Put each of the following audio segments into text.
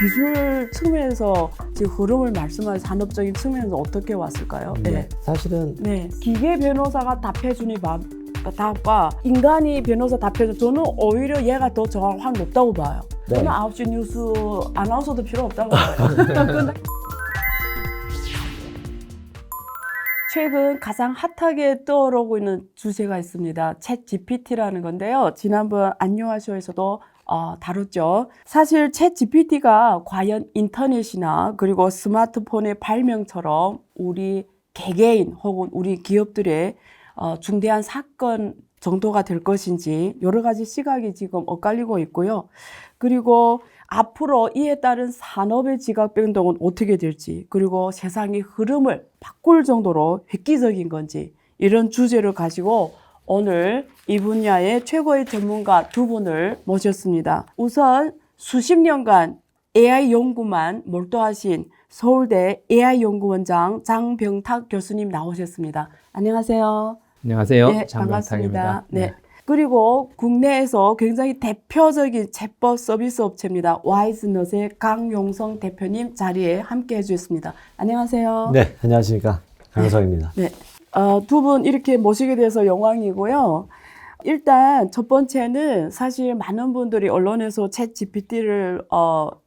기술 측면에서 지금 흐름을 말씀하신 산업적인 측면에서 어떻게 왔을까요? 네. 사실은 네. 기계 변호사가 답해주니 답과 인간이 변호사 답해줘 저는 오히려 얘가 더 정확한 높다고 봐요. 네. 저는 9시 뉴스 아나운서도 필요 없다고 봐요. 최근 가장 핫하게 떠오르고 있는 주제가 있습니다. 챗 GPT라는 건데요. 지난번 안녕하쇼에서도 다뤘죠. 사실 챗 GPT가 과연 인터넷이나 그리고 스마트폰의 발명처럼 우리 개개인 혹은 우리 기업들의 중대한 사건 정도가 될 것인지 여러 가지 시각이 지금 엇갈리고 있고요. 그리고 앞으로 이에 따른 산업의 지각 변동은 어떻게 될지, 그리고 세상의 흐름을 바꿀 정도로 획기적인 건지, 이런 주제를 가지고 오늘 이 분야의 최고의 전문가 두 분을 모셨습니다. 우선 수십 년간 AI 연구만 몰두하신 서울대 AI 연구원장 장병탁 교수님 나오셨습니다. 안녕하세요. 안녕하세요. 네, 장병탁입니다. 반갑습니다. 네. 그리고 국내에서 굉장히 대표적인 챗봇 서비스 업체입니다. 와이즈넛의 강용성 대표님 자리에 함께 해주셨습니다. 안녕하세요. 네, 안녕하십니까. 강성입니다. 네. 두 분 이렇게 모시게 돼서 영광이고요. 일단 첫 번째는 사실 많은 분들이 언론에서 챗 GPT를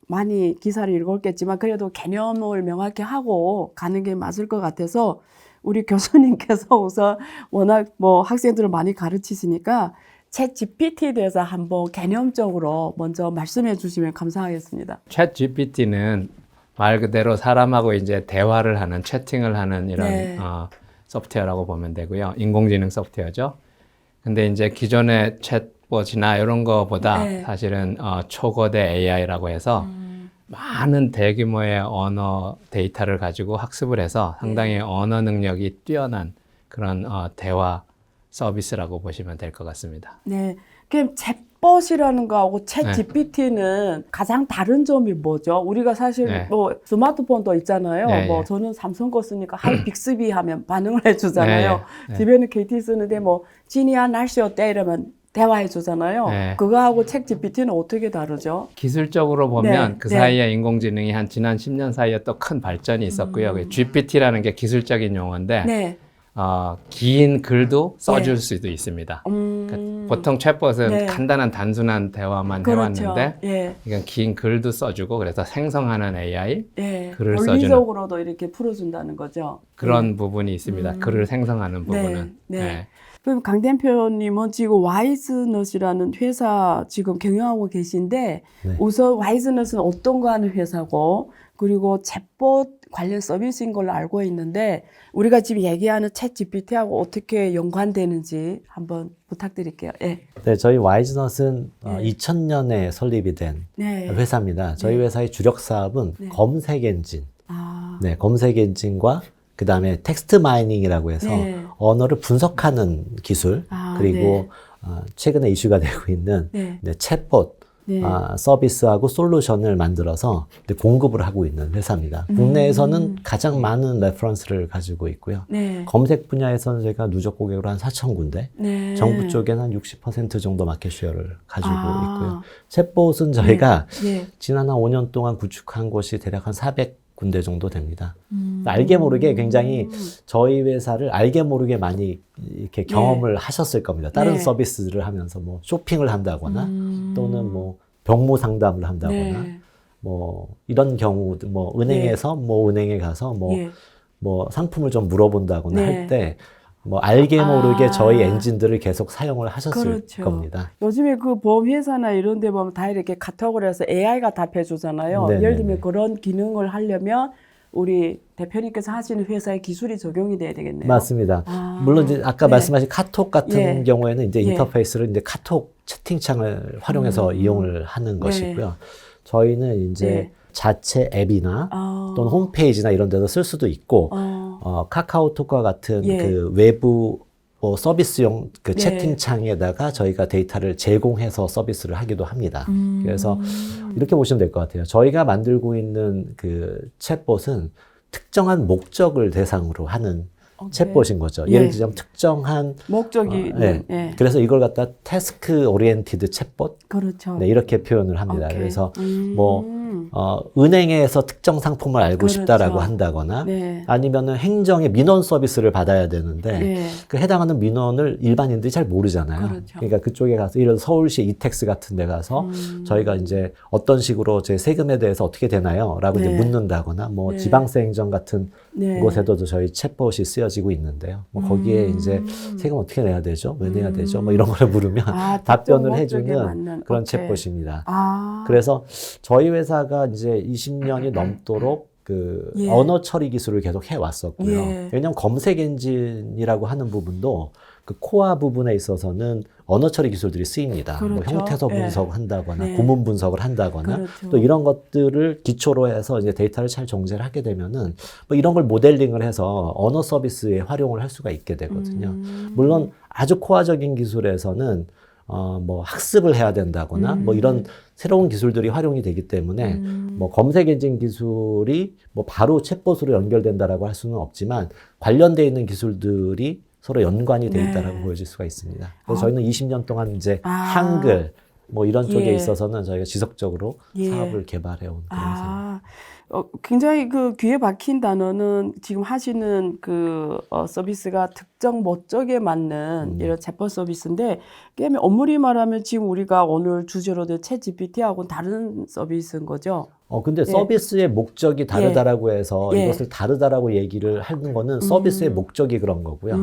많이 기사를 읽었겠지만 그래도 개념을 명확히 하고 가는 게 맞을 것 같아서 우리 교수님께서 우선 워낙 학생들을 많이 가르치시니까 챗 GPT에 대해서 한번 개념적으로 먼저 말씀해 주시면 감사하겠습니다. 챗 GPT는 말 그대로 사람하고 이제 대화를 하는, 채팅을 하는 이런 네. 소프트웨어라고 보면 되고요. 인공지능 소프트웨어죠. 근데 이제 기존의 챗봇이나 이런 거보다 네. 사실은 초거대 AI라고 해서 많은 대규모의 언어 데이터를 가지고 학습을 해서 상당히 언어 능력이 뛰어난 그런 대화 서비스라고 보시면 될 것 같습니다. 네. 그럼 챗봇이라는 거하고 챗 네. GPT는 가장 다른 점이 뭐죠? 우리가 사실 네. 스마트폰도 있잖아요. 네, 네. 저는 삼성 거 쓰니까 하이 빅스비 하면 반응을 해주잖아요. 네, 네. 집에는 KT 쓰는데 지니야 날씨 어때? 이러면 대화해 주잖아요. 네. 그거하고 챗 GPT는 어떻게 다르죠? 기술적으로 보면 네, 그 네. 사이에 인공지능이 한 지난 10년 사이에 또 큰 발전이 있었고요. 그 GPT라는 게 기술적인 용어인데 네. 긴 글도 써줄 수도 있습니다. 보통 챗봇은 네. 간단한 단순한 대화만 그렇죠. 해왔는데 예. 이건 긴 글도 써주고 그래서 생성하는 AI 예. 글을 써주는 논리적으로도 이렇게 풀어준다는 거죠. 그런 부분이 있습니다. 글을 생성하는 부분은. 네. 네. 그럼 강 대표님은 지금 와이즈넛이라는 회사 지금 경영하고 계신데 네. 우선 와이즈넛은 어떤 거 하는 회사고 그리고 챗봇 관련 서비스인 걸로 알고 있는데 우리가 지금 얘기하는 챗 GPT하고 어떻게 연관되는지 한번 부탁드릴게요. 예. 네, 저희 와이즈넛은 네. 2000년에 설립이 된 네. 회사입니다. 저희 네. 회사의 주력 사업은 네. 검색 엔진, 아. 네, 검색 엔진과 그 다음에 텍스트 마이닝이라고 해서 네. 언어를 분석하는 기술, 아, 그리고 최근에 이슈가 되고 있는 네. 챗봇 네. 서비스하고 솔루션을 만들어서 공급을 하고 있는 회사입니다. 국내에서는 가장 많은 레퍼런스를 가지고 있고요. 네. 검색 분야에서는 저희가 누적 고객으로 한 4,000군데, 네. 정부 쪽에는 한 60% 정도 마켓쉐어를 가지고 아. 있고요. 챗봇은 저희가 네. 지난 한 5년 동안 구축한 곳이 대략 한 400군데 정도 됩니다. 알게 모르게 굉장히 저희 회사를 알게 모르게 많이 이렇게 경험을 하셨을 겁니다. 다른 네. 서비스를 하면서 쇼핑을 한다거나 또는 병무 상담을 한다거나 네. 이런 경우 은행에서 은행에 가서 예. 상품을 좀 물어본다거나 네. 할 때 알게 모르게 아. 저희 엔진들을 계속 사용을 하셨을 그렇죠. 겁니다. 요즘에 그 보험회사나 이런 데 보면 다 이렇게 카톡을 해서 AI가 답해 주잖아요. 네네네. 예를 들면 그런 기능을 하려면 우리 대표님께서 하시는 회사의 기술이 적용이 돼야 되겠네요. 맞습니다. 아. 물론 이제 아까 네. 말씀하신 카톡 같은 예. 경우에는 이제 예. 인터페이스를 이제 카톡 채팅창을 활용해서 이용을 하는 것이고요. 저희는 이제 네. 자체 앱이나 또는 홈페이지나 이런 데서 쓸 수도 있고 카카오톡과 같은 예. 그 외부 서비스용 그 네. 채팅창에다가 저희가 데이터를 제공해서 서비스를 하기도 합니다. 그래서 이렇게 보시면 될 것 같아요. 저희가 만들고 있는 그 챗봇은 특정한 목적을 대상으로 하는 챗봇인 거죠. 예. 예를 들자면 특정한 목적이 예. 그래서 이걸 갖다 태스크 오리엔티드 챗봇 그렇죠. 네, 이렇게 표현을 합니다. 오케이. 그래서 은행에서 특정 상품을 알고 그렇죠. 싶다라고 한다거나 네. 아니면은 행정의 민원 서비스를 받아야 되는데 네. 그 해당하는 민원을 일반인들이 잘 모르잖아요. 그렇죠. 그러니까 그쪽에 가서 이런 서울시 이텍스 같은 데 가서 저희가 이제 어떤 식으로 제 세금에 대해서 어떻게 되나요? 라고 이제 네. 묻는다거나 뭐 네. 지방세 행정 같은 네. 곳에도 저희 챗봇이 쓰여지고 있는데요. 뭐 거기에 이제 세금 어떻게 내야 되죠? 왜 내야 되죠? 뭐 이런 걸 물으면 아, 답변을 특정 해주는 목적에 맞는. 그런 오케이. 챗봇입니다. 아. 그래서 저희 회사가 이제 20년이 넘도록 그 예. 언어 처리 기술을 계속 해왔었고요. 예. 왜냐하면 검색 엔진이라고 하는 부분도 그 코어 부분에 있어서는 언어 처리 기술들이 쓰입니다. 뭐 그렇죠. 형태소 예. 분석한다거나 네. 구문 분석을 한다거나 그렇죠. 또 이런 것들을 기초로 해서 이제 데이터를 잘 정제를 하게 되면은 뭐 이런 걸 모델링을 해서 언어 서비스에 활용을 할 수가 있게 되거든요. 물론 아주 코어적인 기술에서는 뭐 학습을 해야 된다거나 뭐 이런 새로운 기술들이 활용이 되기 때문에 뭐 검색 엔진 기술이 뭐 바로 챗봇으로 연결된다라고 할 수는 없지만 관련돼 있는 기술들이 서로 연관이 돼 네. 있다라고 보여질 수가 있습니다. 그래서 저희는 20년 동안 이제 아. 한글 뭐 이런 쪽에 예. 있어서는 저희가 지속적으로 예. 사업을 개발해 온 그런 셈입니다. 아, 굉장히 그 귀에 박힌 단어는 지금 하시는 그 서비스가 특정 목적에 맞는 이런 챗봇 서비스인데, 게임의 엄밀히 말하면 지금 우리가 오늘 주제로 된 챗 GPT하고는 다른 서비스인 거죠. 근데 서비스의 목적이 다르다라고 해서 예. 이것을 다르다라고 얘기를 하는 거는 서비스의 목적이 그런 거고요.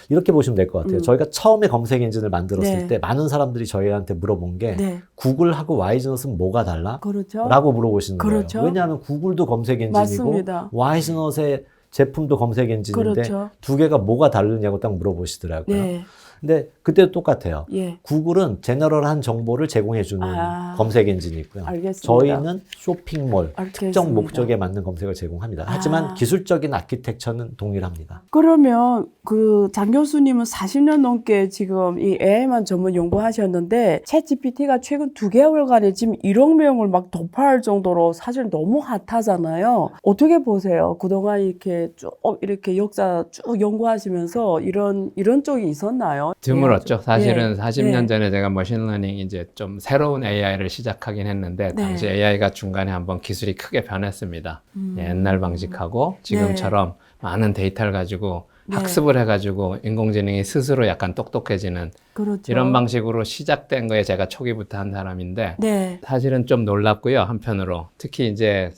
이렇게 보시면 될 것 같아요. 저희가 처음에 검색 엔진을 만들었을 네. 때 많은 사람들이 저희한테 물어본 게 네. 구글하고 와이즈넛은 뭐가 달라? 그렇죠. 라고 물어보시는 그렇죠. 거예요. 왜냐하면 구글도 검색 엔진이고 맞습니다. 와이즈넛의 제품도 검색 엔진인데 그렇죠. 두 개가 뭐가 다르냐고 딱 물어보시더라고요. 네. 근데 그때도 똑같아요. 예. 구글은 제너럴한 정보를 제공해주는 아, 검색 엔진이고요. 알겠습니다. 저희는 쇼핑몰, 알겠습니다. 특정 목적에 맞는 검색을 제공합니다. 하지만 기술적인 아키텍처는 동일합니다. 그러면 그 장 교수님은 40년 넘게 지금 이 AI만 전문 연구하셨는데 챗 GPT가 최근 2개월간에 지금 1억 명을 막 돌파할 정도로 사실 너무 핫하잖아요. 어떻게 보세요? 그동안 이렇게 쭉 이렇게 역사 쭉 연구하시면서 이런 쪽이 있었나요? 드물었죠. 사실은 예. 40년 예. 전에 제가 머신러닝 이제 좀 새로운 AI를 시작하긴 했는데 네. 당시 AI가 중간에 한번 기술이 크게 변했습니다. 옛날 방식하고 지금처럼 많은 데이터를 가지고 네. 학습을 해가지고 인공지능이 스스로 약간 똑똑해지는 그렇죠. 이런 방식으로 시작된 거에 제가 초기부터 한 사람인데 네. 사실은 좀 놀랍고요. 한편으로 특히 이제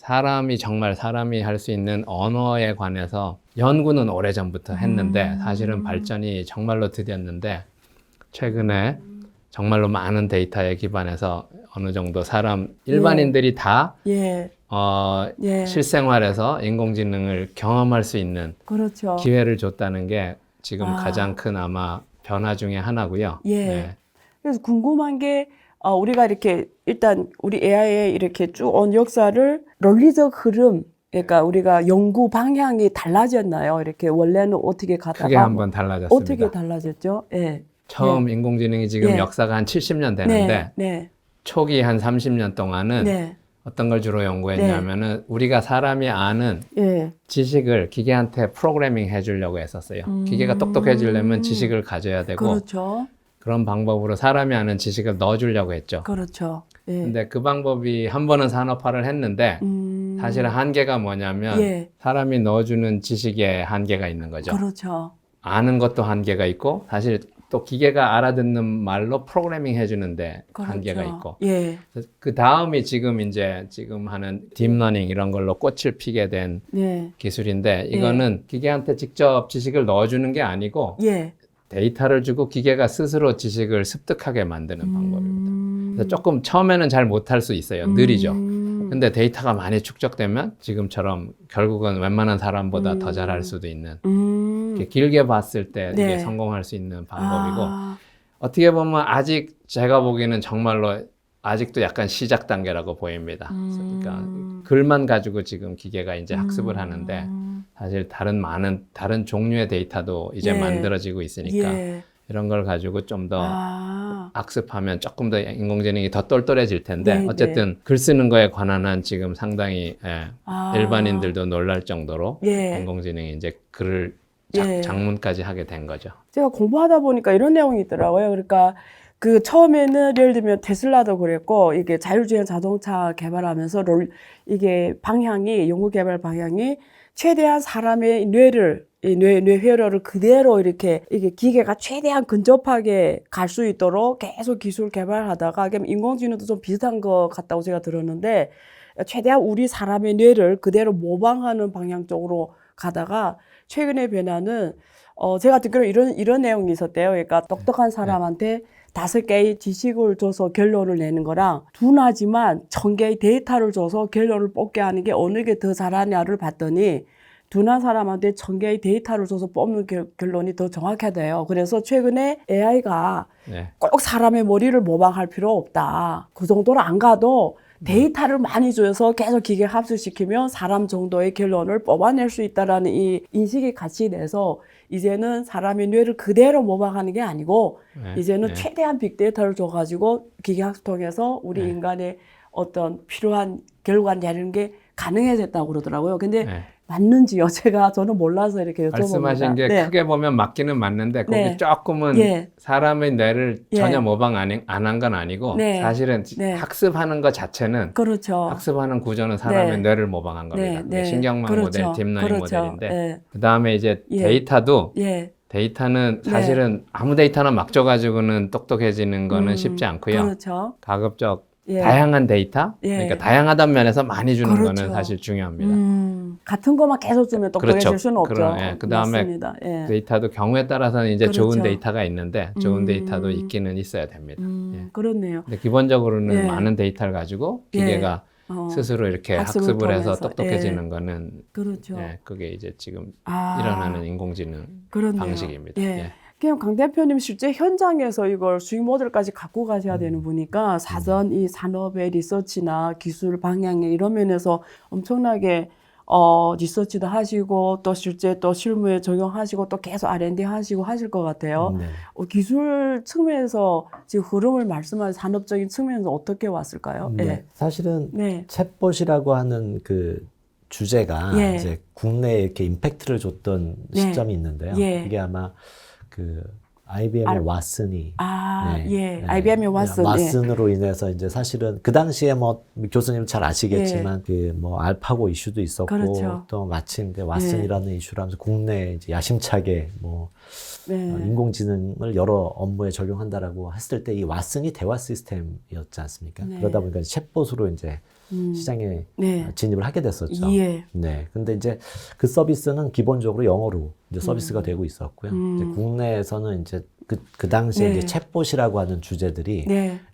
정말 사람이 할 수 있는 언어에 관해서 연구는 오래전부터 했는데 사실은 발전이 정말로 드디었는데 최근에 정말로 많은 데이터에 기반해서 어느 정도 일반인들이 다 예. 예. 실생활에서 인공지능을 경험할 수 있는 그렇죠. 기회를 줬다는 게 지금 아. 가장 큰 아마 변화 중에 하나고요. 예. 네. 그래서 궁금한 게 우리가 이렇게 일단 우리 AI의 이렇게 쭉 온 역사를 논리적 흐름, 그러니까 우리가 연구 방향이 달라졌나요? 이렇게 원래는 어떻게 가다가 크게 한번 달라졌습니다. 어떻게 달라졌죠? 예. 처음 인공지능이 지금 예. 역사가 한 70년 되는데 네. 초기 한 30년 동안은 네. 어떤 걸 주로 연구했냐면은 우리가 사람이 아는 예. 지식을 기계한테 프로그래밍 해주려고 했었어요. 기계가 똑똑해지려면 지식을 가져야 되고 그렇죠. 그런 방법으로 사람이 아는 지식을 넣어주려고 했죠. 그렇죠. 예. 근데 그 방법이 한 번은 산업화를 했는데 사실 한계가 뭐냐면 예. 사람이 넣어주는 지식에 한계가 있는 거죠. 그렇죠. 아는 것도 한계가 있고 사실 또 기계가 알아듣는 말로 프로그래밍 해주는데 그렇죠. 한계가 있고 예. 그 다음이 지금 하는 딥러닝 이런 걸로 꽃을 피게 된 네. 기술인데 이거는 기계한테 직접 지식을 넣어주는 게 아니고 예. 데이터를 주고 기계가 스스로 지식을 습득하게 만드는 방법입니다. 그래서 조금 처음에는 잘 못할 수 있어요. 느리죠. 근데 데이터가 많이 축적되면 지금처럼 결국은 웬만한 사람보다 더 잘할 수도 있는 이렇게 길게 봤을 때 네. 이게 성공할 수 있는 방법이고 아, 어떻게 보면 아직 제가 보기에는 정말로 아직도 약간 시작 단계라고 보입니다. 그러니까 글만 가지고 지금 기계가 이제 학습을 하는데 사실 다른 종류의 데이터도 이제 예. 만들어지고 있으니까 예. 이런 걸 가지고 좀 더 아, 학습하면 조금 더 인공지능이 더 똘똘해질 텐데 네, 어쨌든 글 쓰는 거에 관한 한 지금 상당히 아. 일반인들도 놀랄 정도로 예. 인공지능이 이제 글을 예. 장문까지 하게 된 거죠. 제가 공부하다 보니까 이런 내용이 있더라고요. 그러니까 그 처음에는 예를 들면 테슬라도 그랬고 이게 자율주행 자동차 개발하면서 이게 방향이 연구 개발 방향이 최대한 사람의 뇌를 뇌 회로를 그대로 이렇게 이게 기계가 최대한 근접하게 갈 수 있도록 계속 기술 개발하다가 인공지능도 좀 비슷한 것 같다고 제가 들었는데 최대한 우리 사람의 뇌를 그대로 모방하는 방향 쪽으로 가다가 최근의 변화는 제가 듣기로 이런 내용이 있었대요. 그러니까 똑똑한 사람한테 5개의 지식을 줘서 결론을 내는 거랑 둔하지만 1000개의 데이터를 줘서 결론을 뽑게 하는 게 어느 게 더 잘하냐를 봤더니 둔한 사람한테 1000개의 데이터를 줘서 뽑는 결론이 더 정확하대요. 그래서 최근에 AI가 꼭 사람의 머리를 모방할 필요 없다. 그 정도로 안 가도 데이터를 많이 줘서 계속 기계 합수시키면 사람 정도의 결론을 뽑아낼 수 있다라는 이 인식이 같이 돼서 이제는 사람의 뇌를 그대로 모방하는 게 아니고 이제는 최대한 빅데이터를 줘가지고 기계 학습 통해서 우리 인간의 어떤 필요한 결과 내리는 게 가능해졌다고 그러더라고요. 근데 맞는지요? 저는 몰라서 이렇게 여쭤봅니다. 말씀하신 게 크게 보면 맞기는 맞는데 거기 조금은 사람의 뇌를 전혀 모방 안 한 건 아니고 사실은 학습하는 것 자체는 그렇죠. 학습하는 구조는 사람의 뇌를 모방한 겁니다. 신경망 모델, 딥러닝 모델인데 그 다음에 이제 데이터도 데이터는 사실은 아무 데이터나 막 줘가지고는 똑똑해지는 거는 쉽지 않고요. 가급적 다양한 데이터, 그러니까 다양하다는 면에서 많이 주는 거는 사실 중요합니다. 같은 것만 계속 주면 똑똑해질 수는 없죠. 그 다음에 데이터도 경우에 따라서는 이제 좋은 데이터가 있는데 좋은 데이터도 있기는 있어야 됩니다. 그렇네요. 근데 기본적으로는 많은 데이터를 가지고 기계가 스스로 이렇게 학습을 해서 똑똑해지는 거는 그게 이제 지금 일어나는 인공지능 방식입니다. 그냥 강 대표님 실제 현장에서 이걸 수익 모델까지 갖고 가셔야 되는 분이니까 사전 이 산업의 리서치나 기술 방향에 이런 면에서 엄청나게 리서치도 하시고 또 실제 또 실무에 적용하시고 또 계속 R&D 하시고 하실 것 같아요. 기술 측면에서 지금 흐름을 말씀하신 산업적인 측면에서 어떻게 왔을까요? 사실은 챗봇이라고 하는 그 주제가 이제 국내에 이렇게 임팩트를 줬던 시점이 있는데요. 이게 아마 그 IBM의 왓슨이 IBM의 왓슨으로 인해서 이제 사실은 그 당시에 뭐 교수님 잘 아시겠지만 그 뭐 알파고 이슈도 있었고 또 마침 그 왓슨이라는 이슈라면서 국내에 이제 야심차게 뭐 인공지능을 여러 업무에 적용한다라고 했을 때 이 왓슨이 대화 시스템이었지 않습니까? 그러다 보니까 챗봇으로 이제 시장에 진입을 하게 됐었죠. 근데 이제 그 서비스는 기본적으로 영어로 이제 서비스가 되고 있었고요. 이제 국내에서는 이제 그 당시에 이제 챗봇이라고 하는 주제들이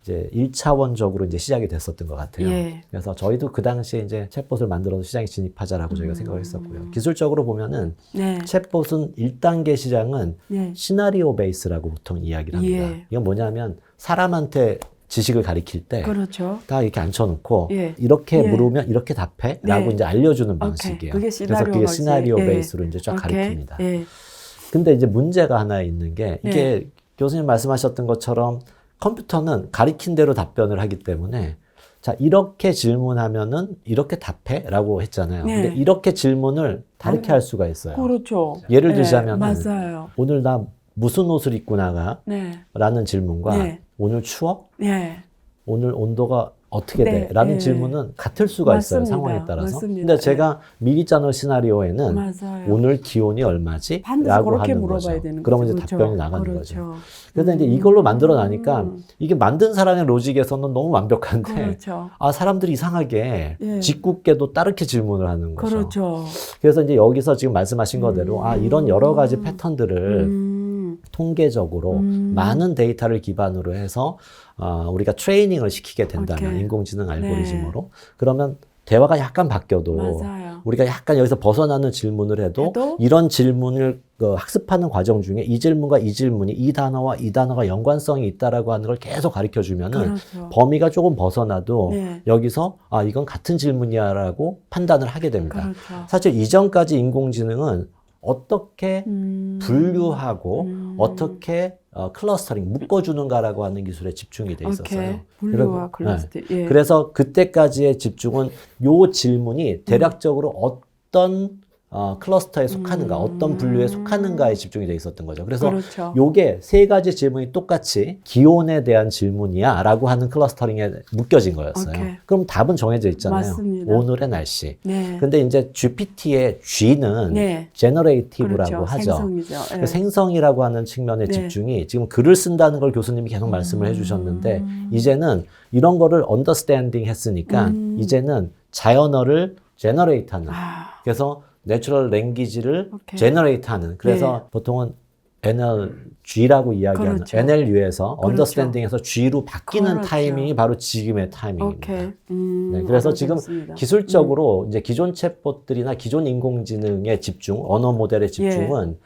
이제 1차원적으로 이제 시작이 됐었던 것 같아요. 그래서 저희도 그 당시에 이제 챗봇을 만들어서 시장에 진입하자라고 저희가 생각을 했었고요. 기술적으로 보면은 챗봇은 1단계 시장은 시나리오 베이스라고 보통 이야기를 합니다. 이건 뭐냐면 사람한테 지식을 가리킬 때 다 이렇게 앉혀놓고 이렇게 물으면 이렇게 답해 라고 이제 알려주는 방식이에요. 그래서 그게 시나리오 베이스로 이제 쫙 가리킵니다. 근데 이제 문제가 하나 있는 게 이게 교수님 말씀하셨던 것처럼 컴퓨터는 가리킨 대로 답변을 하기 때문에 자 이렇게 질문하면은 이렇게 답해 라고 했잖아요. 근데 이렇게 질문을 다르게 할 수가 있어요. 예를 들자면 오늘 나 무슨 옷을 입고 나가? 라는 질문과 오늘 추워? 오늘 온도가 어떻게 돼? 라는 질문은 같을 수가 있어요. 상황에 따라서. 근데 제가 미리 짜놓은 시나리오에는 오늘 기온이 얼마지? 라고 하는 거죠. 그러면 이제 답변이 나가는 거죠. 그래서 이제 이걸로 만들어 나니까 이게 만든 사람의 로직에서는 너무 완벽한데 아 사람들이 이상하게 짓궂게도 다르게 질문을 하는 거죠. 그래서 이제 여기서 지금 말씀하신 거대로 아 이런 여러 가지 패턴들을 통계적으로 많은 데이터를 기반으로 해서 우리가 트레이닝을 시키게 된다면 인공지능 알고리즘으로 그러면 대화가 약간 바뀌어도 우리가 약간 여기서 벗어나는 질문을 해도 이런 질문을 학습하는 과정 중에 이 질문과 이 질문이 이 단어와 이 단어가 연관성이 있다라고 하는 걸 계속 가르쳐 주면은 범위가 조금 벗어나도 여기서 아 이건 같은 질문이야라고 판단을 하게 됩니다. 사실 이전까지 인공지능은 어떻게 분류하고 어떻게 클러스터링 묶어주는가라고 하는 기술에 집중이 돼 있었어요. 분류와 클러스터. 그래서 그때까지의 집중은 요 질문이 대략적으로 어떤 클러스터에 속하는가, 어떤 분류에 속하는가에 집중이 돼 있었던 거죠. 그래서 그렇죠. 요게 세 가지 질문이 똑같이 기온에 대한 질문이야 라고 하는 클러스터링에 묶여진 거였어요. 오케이. 그럼 답은 정해져 있잖아요. 맞습니다. 오늘의 날씨. 네. 근데 이제 GPT의 G는 네. generative라고 그렇죠. 하죠. 생성이죠. 그 생성이라고 하는 측면의 네. 집중이 지금 글을 쓴다는 걸 교수님이 계속 말씀을 해주셨는데 이제는 이런 거를 understanding 했으니까 이제는 자연어를 generate 하는 그래서 내추럴 랭귀지를 오케이. 제너레이트 하는 그래서 보통은 NLG라고 이야기하는 그렇죠. NLU에서 그렇죠. 언더스탠딩에서 G로 바뀌는 그렇죠. 타이밍이 바로 지금의 타이밍입니다. 오케이. 네, 그래서 지금 알아들었습니다. 기술적으로 이제 기존 챗봇들이나 기존 인공지능의 집중, 언어 모델의 집중은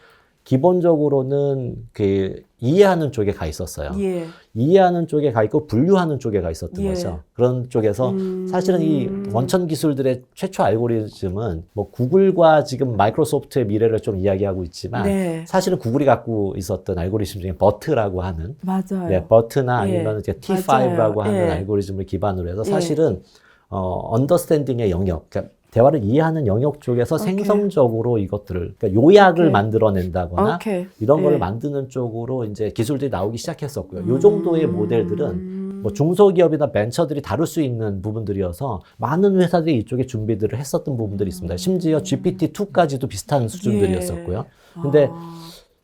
기본적으로는 그 이해하는 쪽에 가 있었어요. 예. 이해하는 쪽에 가 있고 분류하는 쪽에 가 있었던 예. 거죠. 그런 쪽에서 사실은 이 원천 기술들의 최초 알고리즘은 뭐 구글과 지금 마이크로소프트의 미래를 좀 이야기하고 있지만 네. 사실은 구글이 갖고 있었던 알고리즘 중에 버트라고 하는 맞아요. 네, 버트나 예. 아니면 이제 T5라고 맞아요. 하는 예. 알고리즘을 기반으로 해서 예. 사실은 언더스탠딩의 영역, 그러니까 대화를 이해하는 영역 쪽에서 오케이. 생성적으로 이것들을 그러니까 요약을 오케이. 만들어낸다거나 오케이. 이런 거를 예. 만드는 쪽으로 이제 기술들이 나오기 시작했었고요. 요 정도의 모델들은 뭐 중소기업이나 벤처들이 다룰 수 있는 부분들이어서 많은 회사들이 이쪽에 준비들을 했었던 부분들이 있습니다. 심지어 GPT-2까지도 비슷한 수준들이었었고요. 근데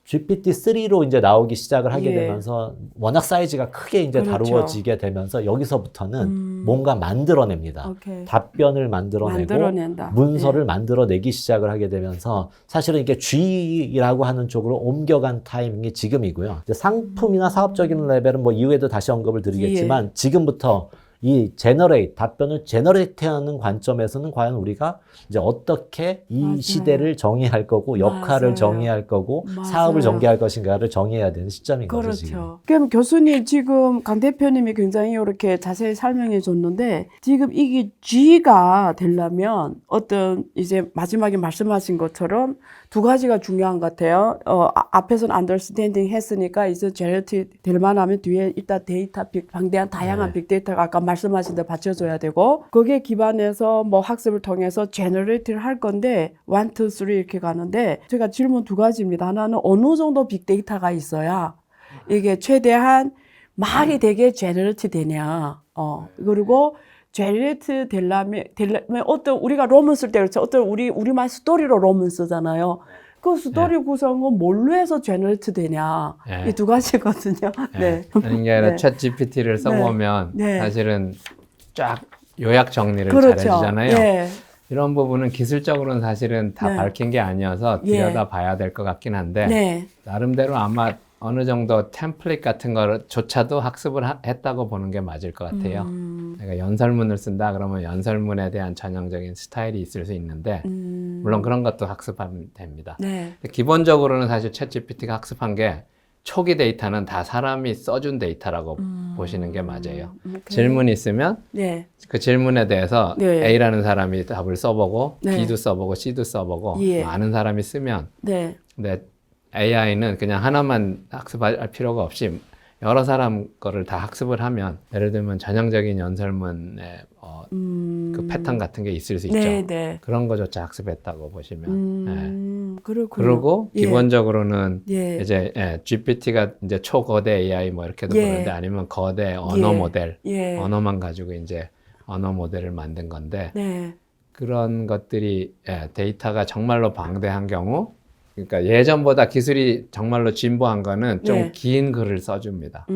GPT-3로 이제 나오기 시작을 하게 예. 되면서 워낙 사이즈가 크게 이제 그렇죠. 다루어지게 되면서 여기서부터는 뭔가 만들어냅니다. 오케이. 답변을 만들어내고 만들어낸다. 문서를 만들어내기 시작을 하게 되면서 사실은 이게 G라고 하는 쪽으로 옮겨간 타이밍이 지금이고요. 이제 상품이나 사업적인 레벨은 뭐 이후에도 다시 언급을 드리겠지만 지금부터 이 답변을 제너레이트하는 관점에서는 과연 우리가 이제 어떻게 이 맞아요. 시대를 정의할 거고 역할을 맞아요. 정의할 거고 맞아요. 사업을 전개할 것인가를 정의해야 되는 시점인 거죠, 지금. 그렇죠. 그럼 교수님 지금 강 대표님이 굉장히 이렇게 자세히 설명해 줬는데 지금 이게 G가 되려면 어떤 이제 마지막에 말씀하신 것처럼 두 가지가 중요한 것 같아요. 앞에서는 understanding 했으니까 이제 generative 될 만하면 뒤에 일단 데이터 방대한 다양한 빅데이터가 아까 말씀하신 대로 받쳐줘야 되고 거기에 기반해서 뭐 학습을 통해서 generate를 할 건데 1, 2, 3 이렇게 가는데 제가 질문 두 가지입니다. 하나는 어느 정도 빅데이터가 있어야 이게 최대한 말이 되게 generate 되냐. 그리고 제너레이트 되려면 어떤 우리가 로만 쓸 때 그렇죠. 어떤 우리만 스토리로 로만 쓰잖아요. 그 스토리 구성은 뭘로 해서 제너레이트 되냐. 이 두 가지거든요. 네. 아닌 게 아니라 네. 챗 GPT를 써보면 네. 사실은 쫙 요약 정리를 그렇죠. 잘해주잖아요. 예. 이런 부분은 기술적으로는 사실은 다 네. 밝힌 게 아니어서 들여다 봐야 될 것 같긴 한데 네. 나름대로 아마 어느 정도 템플릿 같은 거조차도 학습을 했다고 보는 게 맞을 것 같아요. 내가 연설문을 쓴다 그러면 연설문에 대한 전형적인 스타일이 있을 수 있는데 물론 그런 것도 학습하면 됩니다. 네. 근데 기본적으로는 사실 챗 GPT가 학습한 게 초기 데이터는 다 사람이 써준 데이터라고 보시는 게 맞아요. 오케이. 질문이 있으면 네. 그 질문에 대해서 네. A라는 사람이 답을 써보고 네. B도 써보고 C도 써보고 예. 많은 사람이 쓰면 네. 근데 AI는 그냥 하나만 학습할 필요가 없이 여러 사람 거를 다 학습을 하면 예를 들면 전형적인 연설문의 그 패턴 같은 게 있을 수 있죠. 네, 네. 그런 거조차 학습했다고 보시면 그렇군요. 그리고 예. 기본적으로는 예. 이제 GPT가 이제 초거대 AI 뭐 이렇게도 예. 부르는데 아니면 거대 언어 예. 모델 예. 언어만 가지고 이제 언어 모델을 만든 건데 네. 그런 것들이 데이터가 정말로 방대한 경우 그러니까 예전보다 기술이 정말로 진보한 거는 좀 네. 긴 글을 써줍니다.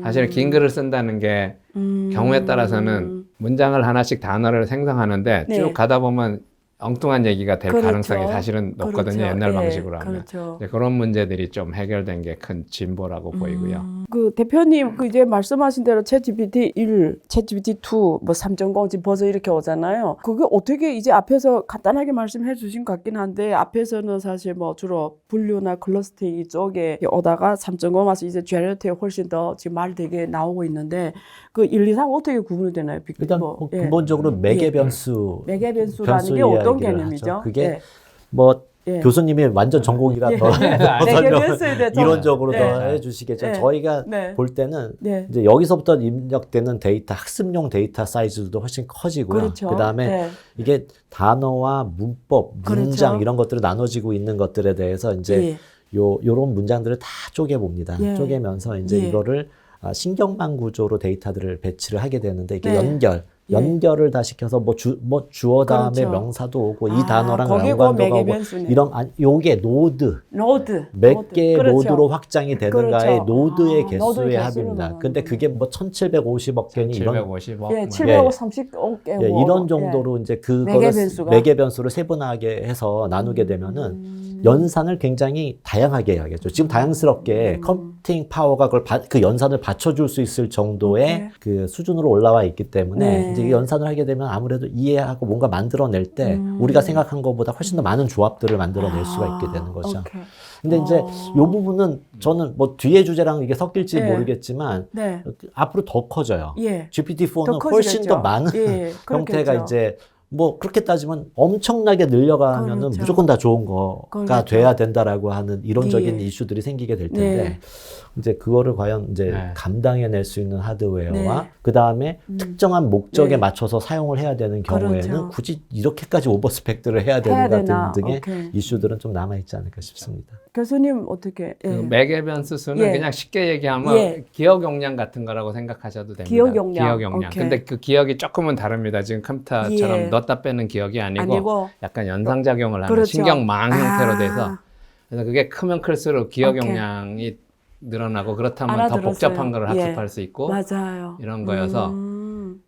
사실 긴 글을 쓴다는 게 경우에 따라서는 문장을 하나씩 단어를 생성하는데 네. 쭉 가다 보면 엉뚱한 얘기가 될 그렇죠. 가능성이 사실은 높거든요. 그렇죠. 옛날 예. 방식으로 하면. 그렇죠. 이제 그런 문제들이 좀 해결된 게 큰 진보라고 보이고요. 그 대표님 그 이제 말씀하신 대로 챗GPT 1, 챗GPT 2, 뭐 3.0 지금 버전 이렇게 오잖아요. 그게 어떻게 이제 앞에서 간단하게 말씀해 주신 것 같긴 한데 앞에서는 사실 뭐 주로 분류나 클러스팅 이쪽에 오다가 3.0 와서 이제 제너레이티브 훨씬 더 지금 말 되게 나오고 있는데 그 1, 2, 3 어떻게 구분이 되나요? 일단 근본적으로 매개 변수 매개 변수라는 게 변수 어떤 이야기를 개념이죠? 하죠. 그게 예. 뭐 예. 교수님이 완전 전공이라 더 네, 설명을 개별수에 더 이론적으로 네. 더 해주시겠죠. 네. 저희가 네. 볼 때는 네. 이제 여기서부터 입력되는 데이터, 학습용 데이터 사이즈도 훨씬 커지고요. 그렇죠. 그다음에 네. 이게 단어와 문법, 문장 그렇죠. 이런 것들을 나눠지고 있는 것들에 대해서 이제 예. 요런 문장들을 다 쪼개봅니다. 예. 쪼개면서 이제 예. 이거를 신경망 구조로 데이터들을 배치를 하게 되는데 이게 네. 연결을 다 시켜서 뭐 주어 다음에 그렇죠. 명사도 오고 이 아, 단어랑 거기고 연관도가 오고 매개변수네. 이런 요게 노드 몇 개의 그렇죠. 노드로 확장이 되는가의 그렇죠. 노드의 아, 개수의 노드의 개수로 합입니다. 나가는 근데 그게 뭐 1750억 개니 이런 750억. 예, 730억 개. 이런 정도로 이제 그거를 매개변수가? 매개변수를 세분화하게 해서 나누게 되면은 연산을 굉장히 다양하게 해야겠죠. 지금 다양스럽게 컴퓨팅 파워가 그 연산을 받쳐줄 수 있을 정도의 오케이. 그 수준으로 올라와 있기 때문에 네. 이제 이 연산을 하게 되면 아무래도 이해하고 뭔가 만들어낼 때 우리가 생각한 것보다 훨씬 더 많은 조합들을 만들어낼 수가 있게 되는 거죠. 오케이. 근데 이제 이 부분은 저는 뭐 뒤에 주제랑 이게 섞일지 네. 모르겠지만 네. 앞으로 더 커져요. 예. GPT-4는 더 훨씬 커지겠죠. 더 많은 예, 형태가 그렇겠죠. 이제 뭐 그렇게 따지면 엄청나게 늘려가면은 그렇죠. 무조건 다 좋은 거가 그렇죠. 돼야 된다라고 하는 이론적인 예. 이슈들이 생기게 될 텐데 네. 이제 그거를 과연 이제 네. 감당해낼 수 있는 하드웨어와 네. 그 다음에 특정한 목적에 네. 맞춰서 사용을 해야 되는 경우에는 그렇죠. 굳이 이렇게까지 오버스펙들을 해야 해야 되는가 되나? 등의 오케이. 이슈들은 좀 남아있지 않을까 싶습니다. 교수님 어떻게? 예. 그 매개변수 수는 예. 그냥 쉽게 얘기하면 예. 기억 용량 같은 거라고 생각하셔도 됩니다. 기억 용량. 기억 용량. 오케이. 근데 그 기억이 조금은 다릅니다. 지금 컴퓨터처럼 예. 넣었다 빼는 기억이 아니고 아니고 약간 연상작용을 하는 그렇죠. 신경망 형태로 돼서 아. 그래서 그게 크면 클수록 기억 오케이. 용량이 늘어나고 그렇다면 더 알아들었어요. 복잡한 거를 예. 학습할 수 있고 맞아요. 이런 거여서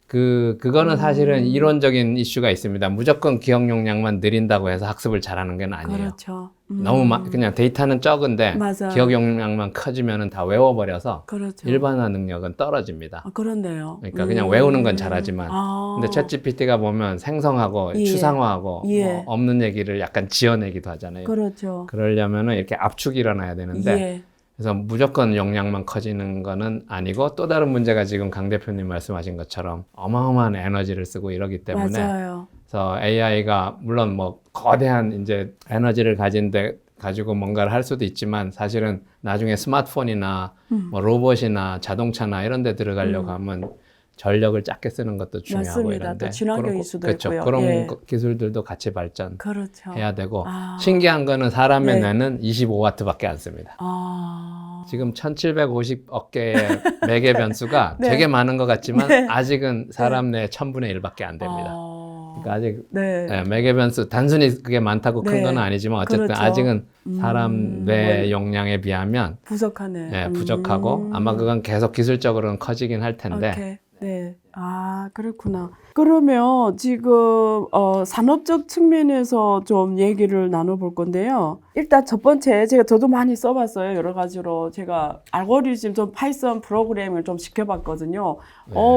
그거는 사실은 이론적인 이슈가 있습니다. 무조건 기억 용량만 느린다고 해서 학습을 잘하는 건 아니에요. 그렇죠. 너무 그냥 데이터는 적은데 맞아요. 기억 용량만 커지면은 다 외워버려서 그렇죠. 일반화 능력은 떨어집니다. 아, 그렇네요. 그러니까 그냥 외우는 건 잘하지만 아. 근데 챗GPT가 보면 생성하고 예. 추상화하고 예. 뭐 없는 얘기를 약간 지어내기도 하잖아요. 그렇죠. 그러려면은 이렇게 압축이 일어나야 되는데 예. 그래서 무조건 용량만 커지는 거는 아니고 또 다른 문제가 지금 강 대표님 말씀하신 것처럼 어마어마한 에너지를 쓰고 이러기 때문에 맞아요. 그래서 AI가 물론 뭐 거대한 이제 에너지를 가지고 뭔가를 할 수도 있지만 사실은 나중에 스마트폰이나 뭐 로봇이나 자동차나 이런 데 들어가려고 하면 전력을 작게 쓰는 것도 중요하고 맞습니다. 이런데 또 친환경 그렇고, 이슈도 그렇죠. 있고요. 그런 예. 기술들도 같이 발전해야 그렇죠. 되고 아. 신기한 거는 사람의 네. 뇌는 25W밖에 안 씁니다. 아. 지금 1750억 개의 매개 변수가 네. 되게 많은 것 같지만 네. 아직은 사람 뇌 1000분의 1밖에 안 됩니다. 아. 그러니까 아직 네. 매개 변수 단순히 그게 많다고 큰 네. 건 아니지만 어쨌든 그렇죠. 아직은 사람 뇌 용량에 비하면 부족하네. 부족하고 아마 그건 계속 기술적으로는 커지긴 할 텐데 오케이. 네. 아, 그렇구나. 그러면 지금 산업적 측면에서 좀 얘기를 나눠볼 건데요. 일단 첫 번째 저도 많이 써봤어요. 여러 가지로 제가 알고리즘 좀 파이썬 프로그램을 좀 시켜봤거든요.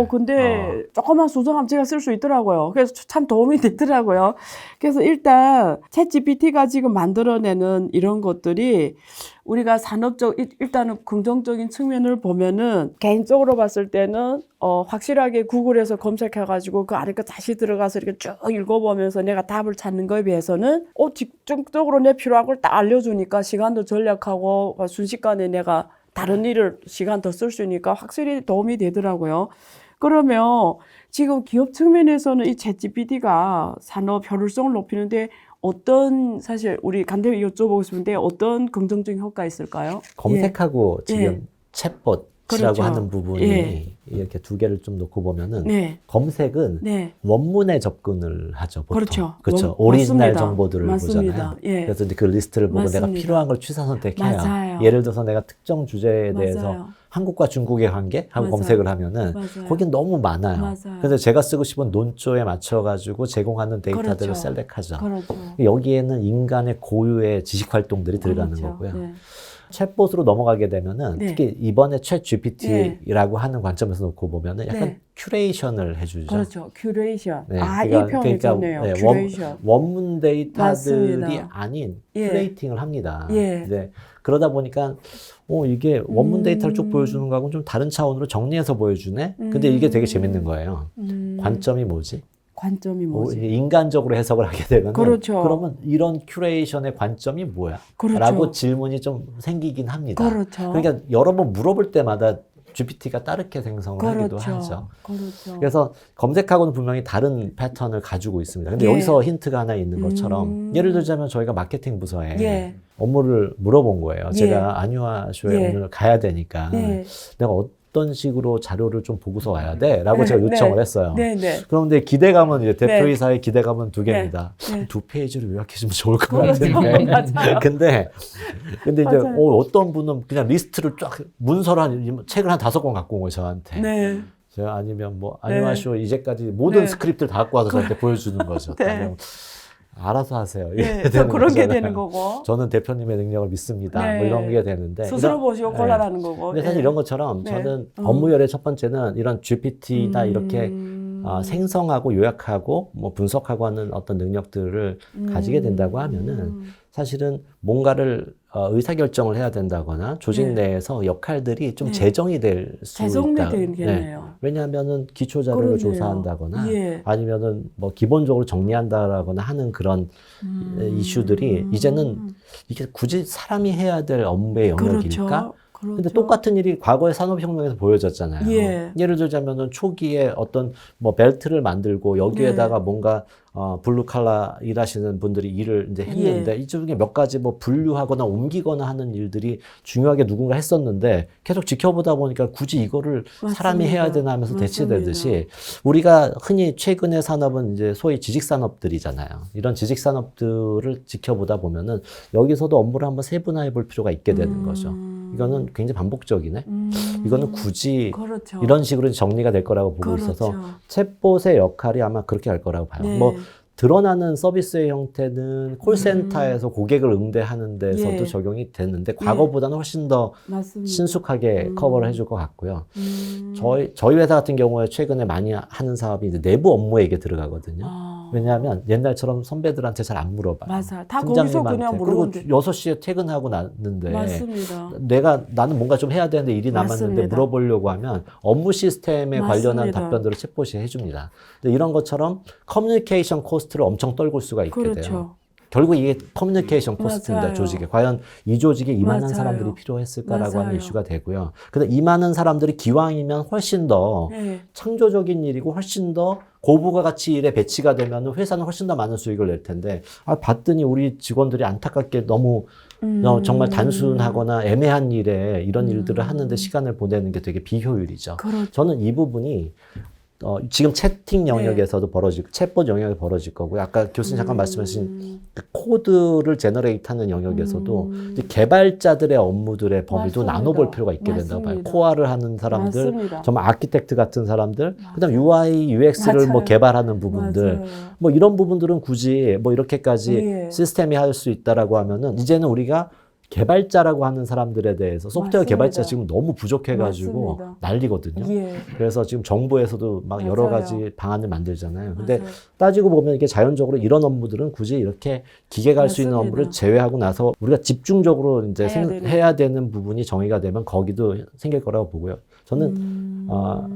근데 조그만 수정하면 제가 쓸 수 있더라고요. 그래서 참 도움이 되더라고요. 그래서 일단 챗GPT가 지금 만들어내는 이런 것들이 우리가 산업적 일단은 긍정적인 측면을 보면은 개인적으로 봤을 때는 확실하게 구글에서 검색해가지고 그 안에 거 다시 들어가서 이렇게 쭉 읽어보면서 내가 답을 찾는 거에 비해서는 직접적으로 내 필요한 걸 딱 알려주니까 시간도 절약하고 순식간에 내가 다른 일을 시간 더 쓸 수 있으니까 확실히 도움이 되더라고요. 그러면 지금 기업 측면에서는 이 챗GPT가 산업 효율성을 높이는데 사실 우리 간단히 여쭤보고 싶은데 어떤 긍정적인 효과가 있을까요? 검색하고 지금 예. 챗봇이라고 그렇죠. 하는 부분이 예. 이렇게 두 개를 좀 놓고 보면은 네. 검색은 네. 원문에 접근을 하죠, 보통. 그렇죠. 오리지널 맞습니다. 정보들을 맞습니다. 보잖아요. 예. 그래서 이제 그 리스트를 보고 내가 맞습니다. 필요한 걸 취사 선택해요. 맞아요. 예를 들어서 내가 특정 주제에 대해서 맞아요. 한국과 중국의 관계 하고 맞아요. 검색을 하면은 맞아요. 거긴 너무 많아요. 맞아요. 그래서 제가 쓰고 싶은 논조에 맞춰가지고 제공하는 데이터들을 그렇죠. 셀렉하죠. 그렇죠. 여기에는 인간의 고유의 지식 활동들이 들어가는 그렇죠. 거고요. 네. 챗봇으로 넘어가게 되면은 네. 특히 이번에 챗 GPT라고 하는 관점에서 놓고 보면은 약간 네. 큐레이션을 해주죠. 그렇죠. 큐레이션. 네, 이 표현이 좋네요. 네, 큐레이션. 원문 데이터들이 맞습니다. 아닌 예. 큐레이팅을 합니다. 예. 네, 그러다 보니까 이게 원문 데이터를 쭉 보여주는 거하고는 좀 다른 차원으로 정리해서 보여주네. 근데 이게 되게 재밌는 거예요. 관점이 뭐지? 관점이 뭐지? 인간적으로 해석을 하게 되면 그렇죠. 그러면 이런 큐레이션의 관점이 뭐야? 그렇죠. 라고 질문이 좀 생기긴 합니다. 그렇죠. 그러니까 여러 번 물어볼 때마다 GPT가 따르게 생성을 하기도 그렇죠. 하죠. 그렇죠. 그래서 검색하고는 분명히 다른 패턴을 가지고 있습니다. 근데 예. 여기서 힌트가 하나 있는 것처럼 예를 들자면 저희가 마케팅 부서에 예. 업무를 물어본 거예요. 예. 제가 안유아 쇼에 예. 오늘 가야 되니까 네. 내가 어떤 식으로 자료를 좀 보고서 와야 돼? 라고 제가 네. 요청을 했어요. 네, 네. 그런데 기대감은 이제 네. 대표이사의 기대감은 두 개입니다. 네. 두 페이지를 요약해주면 좋을 것 그렇죠. 같은데. 맞아요. 근데 이제 맞아요. 어떤 분은 그냥 리스트를 쫙 문서를 책을 한 5권 갖고 온 거예요, 저한테. 네. 제가 아니면 뭐 네. 아니마쇼 이제까지 모든 네. 스크립트를 다 갖고 와서 저한테 보여주는 거죠. 네. 그냥 알아서 하세요. 네. 이렇게 또 되는 그런 게 거잖아요. 되는 거고. 저는 대표님의 능력을 믿습니다. 네. 뭐 이런 게 되는데 스스로 이런- 보시고 네. 골라라는 거고. 근데 사실 예. 이런 것처럼 네. 저는 업무열의 첫 번째는 이런 GPT나 음. 이렇게 생성하고 요약하고 뭐 분석하고 하는 어떤 능력들을 가지게 된다고 하면은 사실은 뭔가를 의사결정을 해야 된다거나 조직 네. 내에서 역할들이 좀 네. 재정이 될 수 재정리 있다. 되겠네요. 왜냐하면은 기초 자료를 그러네요. 조사한다거나 예. 아니면은 뭐 기본적으로 정리한다거나 하는 그런 이슈들이 이제는 이게 굳이 사람이 해야 될 업무의 영역일까? 그렇죠. 근데 똑같은 일이 과거의 산업혁명에서 보여졌잖아요. 예. 예를 들자면은 초기에 어떤 뭐 벨트를 만들고 여기에다가 네. 뭔가 블루 칼라 일하시는 분들이 일을 이제 했는데 예. 이쪽에 몇 가지 뭐 분류하거나 옮기거나 하는 일들이 중요하게 누군가 했었는데 계속 지켜보다 보니까 굳이 이거를 사람이 맞습니다. 해야 되나 하면서 맞습니다. 대체되듯이 우리가 흔히 최근의 산업은 이제 소위 지식산업들이잖아요. 이런 지식산업들을 지켜보다 보면은 여기서도 업무를 한번 세분화해 볼 필요가 있게 되는 거죠. 이거는 굉장히 반복적이네. 이거는 굳이 그렇죠. 이런 식으로 정리가 될 거라고 보고 그렇죠. 있어서 챗봇의 역할이 아마 그렇게 할 거라고 봐요. 네. 뭐 드러나는 서비스의 형태는 콜센터에서 고객을 응대하는 데서도 예. 적용이 되는데 과거보다는 훨씬 더 맞습니다. 신속하게 커버를 해줄 것 같고요. 저희 회사 같은 경우에 최근에 많이 하는 사업이 이제 내부 업무에게 들어가거든요. 왜냐하면 옛날처럼 선배들한테 잘 안 물어봐요. 맞아요. 다 거기서 그냥 그리고 물어보면 돼. 6시에 퇴근하고 났는데 맞습니다. 나는 뭔가 좀 해야 되는데 일이 남았는데 맞습니다. 물어보려고 하면 업무 시스템에 관련한 맞습니다. 답변들을 챗봇이 해줍니다. 근데 이런 것처럼 커뮤니케이션 코스트를 엄청 떨굴 수가 있게 돼요. 그렇죠. 결국 이게 커뮤니케이션 코스트입니다. 맞아요. 조직에. 과연 이 조직에 이만한 맞아요. 사람들이 필요했을까라고 맞아요. 하는 이슈가 되고요. 근데 이 많은 사람들이 기왕이면 훨씬 더 네. 창조적인 일이고 훨씬 더 고부가 가치 일에 배치가 되면 회사는 훨씬 더 많은 수익을 낼 텐데 봤더니 우리 직원들이 안타깝게 너무 정말 단순하거나 애매한 일에 이런 일들을 하는데 시간을 보내는 게 되게 비효율이죠. 그렇죠. 저는 이 부분이 지금 채팅 영역에서도 네. 벌어지고 챗봇 영역에 벌어질 거고요. 아까 교수님 잠깐 말씀하신 그 코드를 제너레이트하는 영역에서도 이제 개발자들의 업무들의 범위도 맞습니다. 나눠볼 필요가 있게 된다고 봐요. 맞습니다. 코아를 하는 사람들, 맞습니다. 정말 아키텍트 같은 사람들, 그다음 UI, UX를 뭐 맞아요. 개발하는 부분들, 맞아요. 뭐 이런 부분들은 굳이 뭐 이렇게까지 예. 시스템이 할 수 있다라고 하면은 이제는 우리가 개발자라고 하는 사람들에 대해서 소프트웨어 맞습니다. 개발자 지금 너무 부족해가지고 맞습니다. 난리거든요. 예. 그래서 지금 정부에서도 막 여러 맞아요. 가지 방안을 만들잖아요. 근데 맞아요. 따지고 보면 이게 자연적으로 이런 업무들은 굳이 이렇게 기계가 할 수 있는 맞습니다. 업무를 제외하고 나서 우리가 집중적으로 이제 해야 해야 되는 부분이 정의가 되면 거기도 생길 거라고 보고요. 저는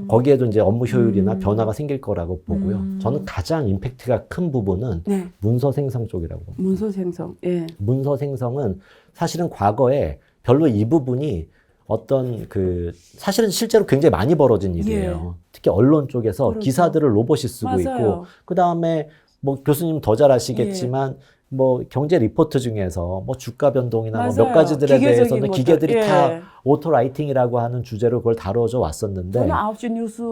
거기에도 이제 업무 효율이나 변화가 생길 거라고 보고요. 저는 가장 임팩트가 큰 부분은 네. 문서 생성 쪽이라고 봅니다. 문서 생성. 예. 문서 생성은 사실은 과거에 별로 이 부분이 어떤 사실은 실제로 굉장히 많이 벌어진 일이에요. 특히 언론 쪽에서 그렇죠. 기사들을 로봇이 쓰고 맞아요. 있고, 그 다음에 뭐 교수님 더 잘 아시겠지만, 뭐 경제 리포트 중에서 뭐 주가 변동이나 뭐 몇 맞아요. 가지들에 기계적인 대해서는 것들. 기계들이 예. 다 오토 라이팅이라고 하는 주제로 그걸 다뤄져 왔었는데, 저는 9시 뉴스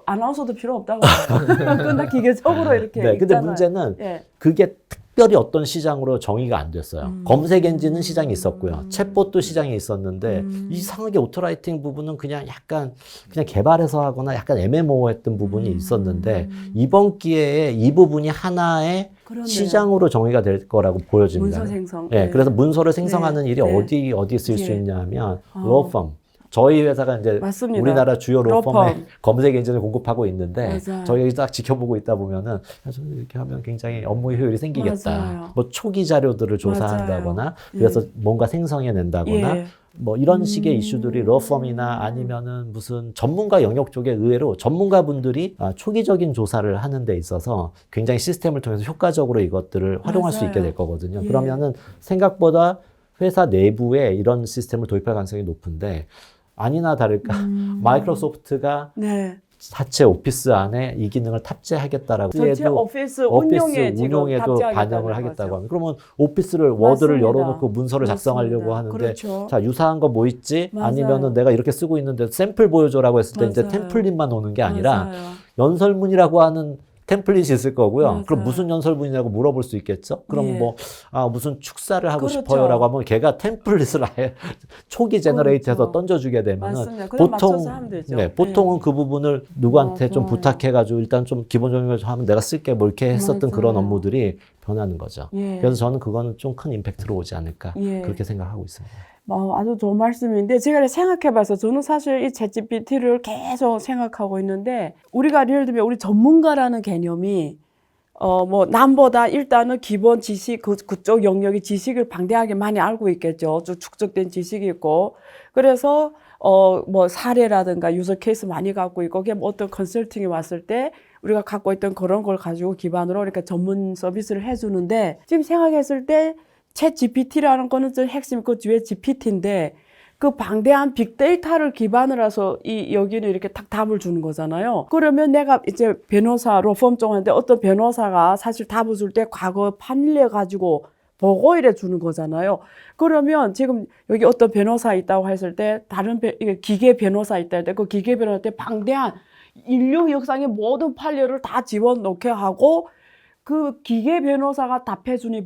아나운서도 필요 없다고 봐요. 끝나 기계적으로 이렇게 네, 근데 읽잖아요. 문제는 예. 그게 특별히 어떤 시장으로 정의가 안 됐어요. 검색 엔진은 시장이 있었고요. 챗봇도 시장이 있었는데 이상하게 오토라이팅 부분은 그냥 개발해서 하거나 약간 애매모호했던 부분이 있었는데 이번 기회에 이 부분이 하나의 그러네요. 시장으로 정의가 될 거라고 보여집니다. 문서 생성. 예, 그래서 문서를 생성하는 네, 일이 네. 어디 쓸 수 예. 있냐 하면 law firm, 저희 회사가 이제 맞습니다. 우리나라 주요 로펌의 로펌. 검색 엔진을 공급하고 있는데 맞아요. 저희 딱 지켜보고 있다 보면은 야, 저는 이렇게 하면 굉장히 업무 효율이 생기겠다. 맞아요. 뭐 초기 자료들을 조사한다거나 맞아요. 그래서 뭔가 생성해낸다거나 예. 뭐 이런 식의 이슈들이 로펌이나 아니면은 무슨 전문가 영역 쪽에 의외로 전문가분들이 초기적인 조사를 하는 데 있어서 굉장히 시스템을 통해서 효과적으로 이것들을 활용할 수 맞아요. 있게 될 거거든요. 예. 그러면은 생각보다 회사 내부에 이런 시스템을 도입할 가능성이 높은데 아니나 다를까 마이크로소프트가 네. 자체 오피스 안에 이 기능을 탑재하겠다라고 전체 해도 오피스 운용에 지금 운용에도 탑재하겠다는 반영을 하겠다고 거죠. 하면 그러면 오피스를 워드를 맞습니다. 열어놓고 문서를 작성하려고 맞습니다. 하는데 그렇죠. 자 유사한 거 뭐 있지? 맞아요. 아니면은 내가 이렇게 쓰고 있는데 샘플 보여줘라고 했을 때 이제 맞아요. 템플릿만 오는 게 아니라 맞아요. 연설문이라고 하는 템플릿이 있을 거고요. 맞아요. 그럼 무슨 연설문이냐고 물어볼 수 있겠죠? 그럼 예. 뭐, 무슨 축사를 하고 그렇죠. 싶어요라고 하면 걔가 템플릿을 아예 초기 제너레이트해서 그렇죠. 던져주게 되면은 맞습니다. 그럼 맞춰서 하면 되죠. 네, 보통은 예. 그 부분을 누구한테 좀 맞아요. 부탁해가지고 일단 좀 기본적인 걸 하면 내가 쓸게 뭐 이렇게 했었던 그런 맞아요. 업무들이 변하는 거죠. 예. 그래서 저는 그거는 좀 큰 임팩트로 오지 않을까 예. 그렇게 생각하고 있습니다. 아주 좋은 말씀인데 제가 생각해봐서 저는 사실 이 챗GPT를 계속 생각하고 있는데 우리가 예를 들면 우리 전문가라는 개념이 뭐 남보다 일단은 기본 지식 그쪽 영역의 지식을 방대하게 많이 알고 있겠죠. 쭉 축적된 지식이 있고 그래서 뭐 사례라든가 유저 케이스 많이 갖고 있고 그게 뭐 어떤 컨설팅이 왔을 때 우리가 갖고 있던 그런 걸 가지고 기반으로 이렇게 전문 서비스를 해주는데 지금 생각했을 때 챗 GPT라는 거는 좀 핵심 그 뒤에 GPT인데 그 방대한 빅데이터를 기반으로 해서 여기는 이렇게 딱 답을 주는 거잖아요. 그러면 내가 이제 변호사, 로펌 쪽인데 어떤 변호사가 사실 답을 줄 때 과거 판례 가지고 보고 이래 주는 거잖아요. 그러면 지금 여기 어떤 변호사 있다고 했을 때 다른 기계 변호사 있다 할 때 그 기계 변호사 때 방대한 인류 역사의 모든 판례를 다 집어넣게 하고 그 기계 변호사가 답해주니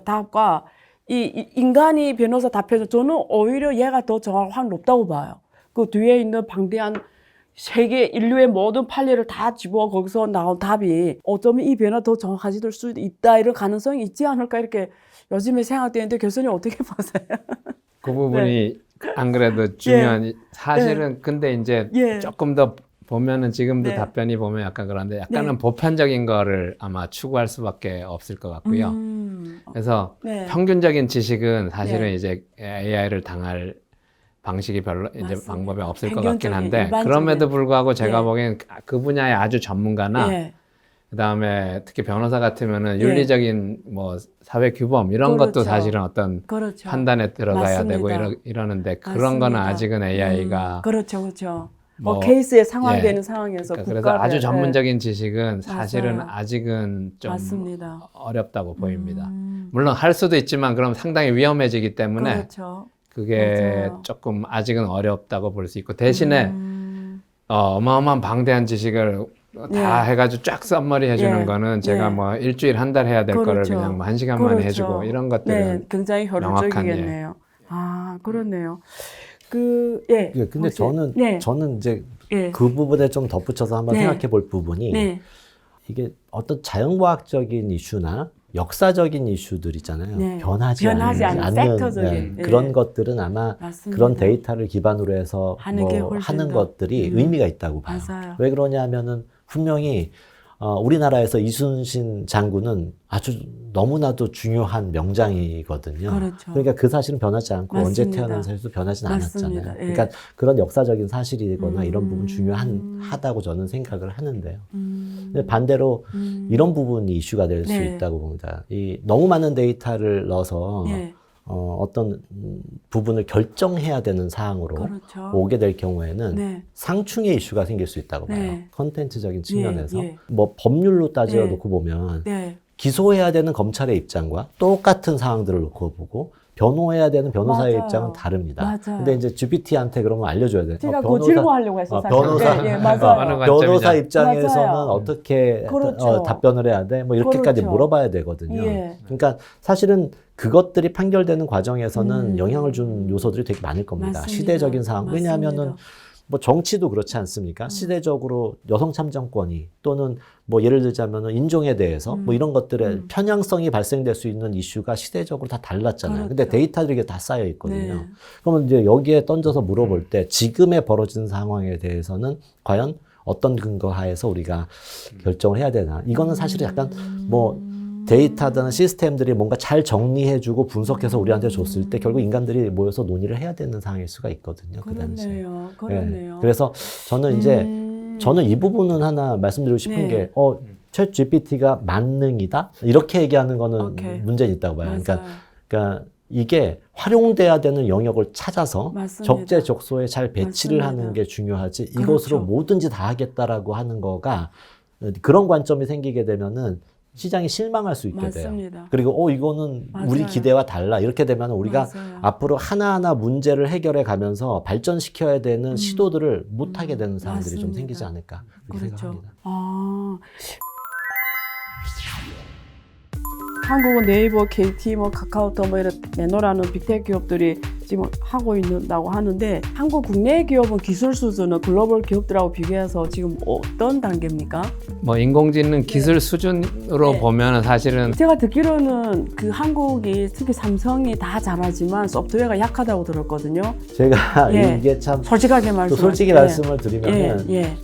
답과 이 인간이 변호사 답해서 저는 오히려 얘가 더 정확한 높다고 봐요. 그 뒤에 있는 방대한 세계 인류의 모든 판례를 다 집어 거기서 나온 답이 어쩌면 이 변화 더 정확해질 수 있다 이런 가능성이 있지 않을까 이렇게 요즘에 생각되는데 교수님 어떻게 보세요? 그 부분이 안 그래도 중요한 사실은 근데 이제 예. 조금 더 보면은 지금도 네. 답변이 보면 약간 그런데 약간은 네. 보편적인 거를 아마 추구할 수밖에 없을 것 같고요. 그래서 네. 평균적인 지식은 사실은 네. 이제 AI를 당할 방식이 별로 이제 맞습니다. 방법이 없을 것 같긴 평균적인, 한데 일반적인. 그럼에도 불구하고 제가 예. 보기엔 그 분야의 아주 전문가나 예. 그다음에 특히 변호사 같으면은 예. 윤리적인 뭐 사회 규범 이런 그렇죠. 것도 사실은 어떤 그렇죠. 판단에 들어가야 되고 맞습니다. 이러는데 그런 거는 맞습니다. 아직은 AI가 그렇죠, 그렇죠. 뭐, 케이스에 상황되는 예. 상황에서 그래서 국가를, 아주 예. 전문적인 지식은 사실은 맞아요. 아직은 좀 맞습니다. 어렵다고 보입니다. 물론 할 수도 있지만 그럼 상당히 위험해지기 때문에 그렇죠. 그게 맞아요. 조금 아직은 어렵다고 볼 수 있고 대신에 어마어마한 방대한 지식을 다 예. 해가지고 쫙 썸머리 해주는 예. 거는 제가 예. 뭐 일주일 한 달 해야 될 거를 그렇죠. 그냥 뭐 한 시간만 그렇죠. 해주고 이런 네, 것들은 굉장히 효율적이겠네요. 그렇네요. 예. 예, 근데 혹시- 저는 네. 이제 예. 그 부분에 좀 덧붙여서 한번 네. 생각해 볼 부분이 네. 이게 어떤 자연과학적인 이슈나 역사적인 이슈들 있잖아요. 네. 변하지 변하지 않는 않는 팩터적인, 예. 그런 것들은 아마 맞습니다. 그런 데이터를 기반으로 해서 하는 게 훨씬 하는 더, 것들이 의미가 있다고 봐요. 맞아요. 왜 그러냐면은 분명히 우리나라에서 이순신 장군은 아주 너무나도 중요한 명장이거든요. 그렇죠. 그러니까 그 사실은 변하지 않고 언제 맞습니다. 태어난 사실도 변하진 맞습니다. 않았잖아요. 예. 그러니까 그런 역사적인 사실이거나 이런 부분 중요하다고 저는 생각을 하는데요. 근데 반대로 이런 부분이 이슈가 될 수 네. 있다고 봅니다. 너무 많은 데이터를 넣어서 예. 어떤 부분을 결정해야 되는 사항으로 그렇죠. 오게 될 경우에는 네. 상충의 이슈가 생길 수 있다고 봐요. 네. 컨텐츠적인 측면에서. 예. 뭐 법률로 따져 네. 놓고 보면 네. 기소해야 되는 검찰의 입장과 똑같은 사항들을 놓고 보고 변호해야 되는 변호사의 맞아요. 입장은 다릅니다. 맞아요. 근데 이제 GPT한테 그러면 알려줘야 돼요. 제가 그 질문하려고 했어요. 사실. 변호사, 예, 예, 어느 맞아요. 관- 변호사 관점이냐. 입장에서는 맞아요. 어떻게 그렇죠. 답변을 해야 돼? 뭐 이렇게까지 그렇죠. 물어봐야 되거든요. 예. 그러니까 사실은 그것들이 판결되는 과정에서는 영향을 준 요소들이 되게 많을 겁니다. 맞습니다. 시대적인 상황. 왜냐하면은 맞습니다. 뭐 정치도 그렇지 않습니까? 시대적으로 여성 참정권이 또는 뭐 예를 들자면 인종에 대해서 뭐 이런 것들의 편향성이 발생될 수 있는 이슈가 시대적으로 다 달랐잖아요. 근데 그렇죠. 데이터들이 다 쌓여 있거든요. 네. 그러면 이제 여기에 던져서 물어볼 때 지금에 벌어진 상황에 대해서는 과연 어떤 근거 하에서 우리가 결정을 해야 되나? 이거는 사실 약간 뭐 데이터든 시스템들이 뭔가 잘 정리해주고 분석해서 우리한테 줬을 때 결국 인간들이 모여서 논의를 해야 되는 상황일 수가 있거든요. 그 당시에. 그렇네요. 네. 그래서 저는 이제 저는 이 부분은 하나 말씀드리고 싶은 네. 게 챗 GPT가 만능이다 이렇게 얘기하는 거는 오케이. 문제는 있다고 봐요. 맞아요. 그러니까 이게 활용돼야 되는 영역을 찾아서 맞습니다. 적재적소에 잘 배치를 맞습니다. 하는 게 중요하지 그렇죠. 이것으로 뭐든지 다 하겠다라고 하는 거가 그런 관점이 생기게 되면은 시장이 실망할 수 있게 돼요. 맞습니다. 그리고 이거는 우리 맞아요. 기대와 달라 이렇게 되면 우리가 맞아요. 앞으로 하나하나 문제를 해결해 가면서 발전시켜야 되는 시도들을 못 하게 되는 상황들이 좀 맞습니다. 생기지 않을까 그렇게 그렇죠. 생각합니다. 한국은 네이버, KT, 뭐 카카오톡 뭐 이런 매너라는 빅테크 기업들이 지금 하고 있다고 하는데 한국 국내 기업은 기술 수준은 글로벌 기업들하고 비교해서 지금 어떤 단계입니까? 뭐 인공지능 기술 수준으로 네. 보면 사실은 제가 듣기로는 그 한국이 특히 삼성이 다 잘하지만 소프트웨어가 약하다고 들었거든요. 제가 예. 이게 참 솔직하게 또 말씀. 솔직히 말씀을 드리면은 예.